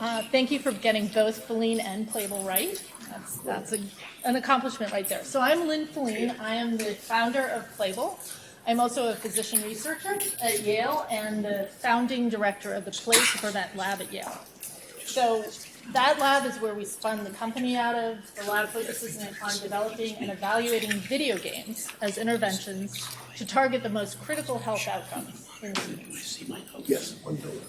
Thank you for getting both Fiellin and Playbl right. That's an accomplishment right there. So I'm Lynn Fiellin. I am the founder of Playbl. I'm also a physician researcher at Yale and the founding director of the Play to Prevent lab at Yale. So that lab is where we spun the company out of. The lab focuses on developing and evaluating video games as interventions to target the most critical health outcomes in teens.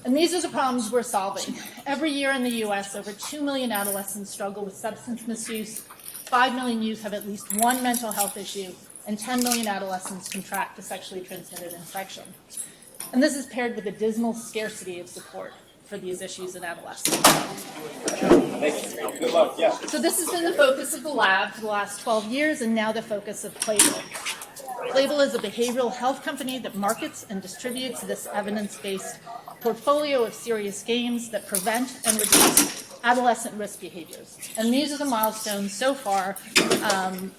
And these are the problems we're solving. Every year in the US, over 2 million adolescents struggle with substance misuse, 5 million youth have at least one mental health issue, and 10 million adolescents contract a sexually transmitted infection. And this is paired with a dismal scarcity of support for these issues in adolescence. Good luck. Yeah. So this has been the focus of the lab for the last 12 years and now the focus of Playbl. Playbl is a behavioral health company that markets and distributes this evidence-based portfolio of serious games that prevent and reduce adolescent risk behaviors. And these are the milestones so far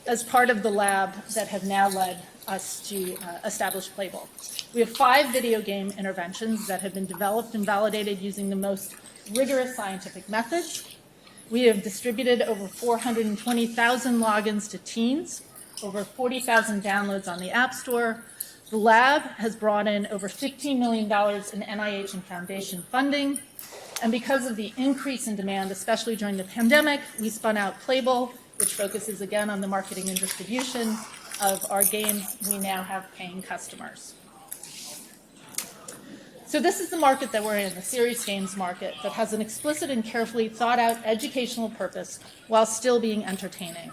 as part of the lab that have now led us to establish Playbl. We have 5 video game interventions that have been developed and validated using the most rigorous scientific methods. We have distributed over 420,000 logins to teens, over 40,000 downloads on the App Store. The lab has brought in over $15 million in NIH and foundation funding. And because of the increase in demand, especially during the pandemic, we spun out Playbl, which focuses again on the marketing and distribution of our games. We now have paying customers. So this is the market that we're in, the serious games market, that has an explicit and carefully thought out educational purpose while still being entertaining.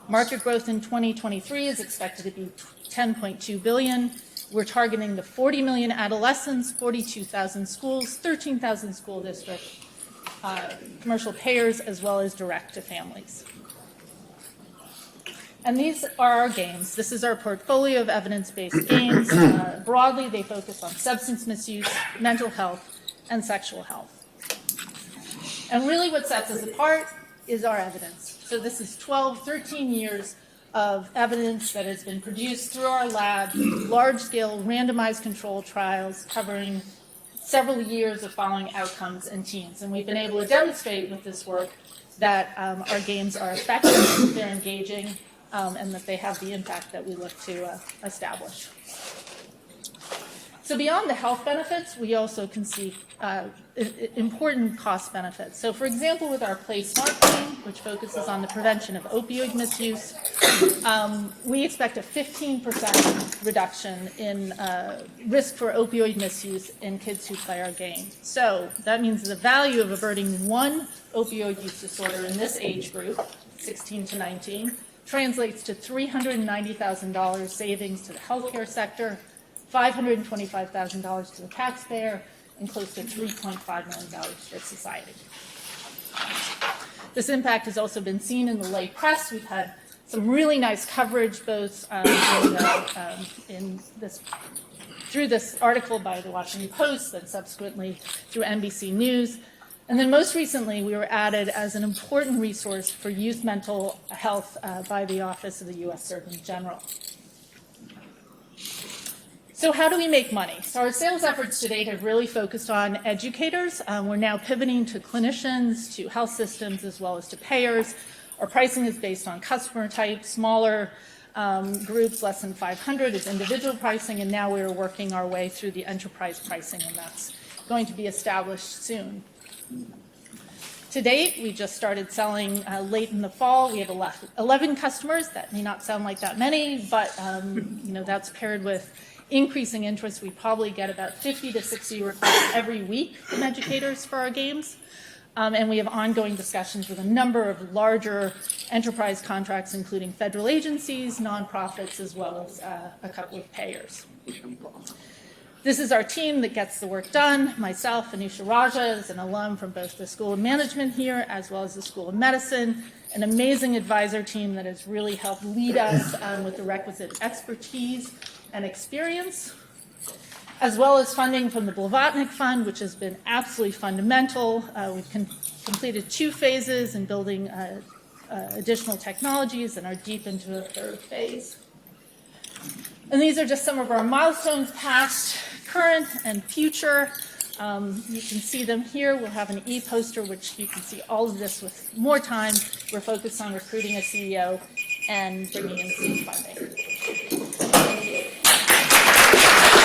Market growth in 2023 is expected to be $10.2 billion. We're targeting the 40 million adolescents, 42,000 schools, 13,000 school districts, commercial payers, as well as direct to families. And these are our games. This is our portfolio of evidence-based games. Broadly, they focus on substance misuse, mental health, and sexual health. And really what sets us apart is our evidence. So this is 12, 13 years of evidence that has been produced through our lab, large-scale randomized controlled trials covering several years of following outcomes in teens. And we've been able to demonstrate with this work that our games are effective, they're engaging, and that they have the impact that we look to establish. So beyond the health benefits, we also can see important cost benefits. So for example, with our Play Smart game, which focuses on the prevention of opioid misuse, we expect a 15% reduction in risk for opioid misuse in kids who play our game. So that means the value of averting one opioid use disorder in this age group, 16 to 19, translates to $390,000 savings to the healthcare sector, $525,000 to the taxpayer, and close to $3.5 million for society. This impact has also been seen in the lay press. We've had some really nice coverage both through this article by the Washington Post and subsequently through NBC News. And then most recently, we were added as an important resource for youth mental health by the Office of the U.S. Surgeon General. So how do we make money? So our sales efforts to date have really focused on educators. We're now pivoting to clinicians, to health systems, as well as to payers. Our pricing is based on customer type. Smaller groups, less than 500, is individual pricing, and now we're working our way through the enterprise pricing, and that's going to be established soon. To date, we just started selling late in the fall. We have 11 customers. That may not sound like that many, but that's paired with increasing interest. We probably get about 50 to 60 requests every week from educators for our games. And we have ongoing discussions with a number of larger enterprise contracts, including federal agencies, nonprofits, as well as a couple of payers. This is our team that gets the work done. Myself, Anusha Raja, is an alum from both the School of Management here as well as the School of Medicine, an amazing advisor team that has really helped lead us with the requisite expertise and experience, as well as funding from the Blavatnik Fund, which has been absolutely fundamental. We've completed 2 phases in building additional technologies and are deep into a 3rd phase. And these are just some of our milestones, past, current, and future. You can see them here. We'll have an e-poster, which you can see all of this with more time. We're focused on recruiting a CEO and bringing in seed funding.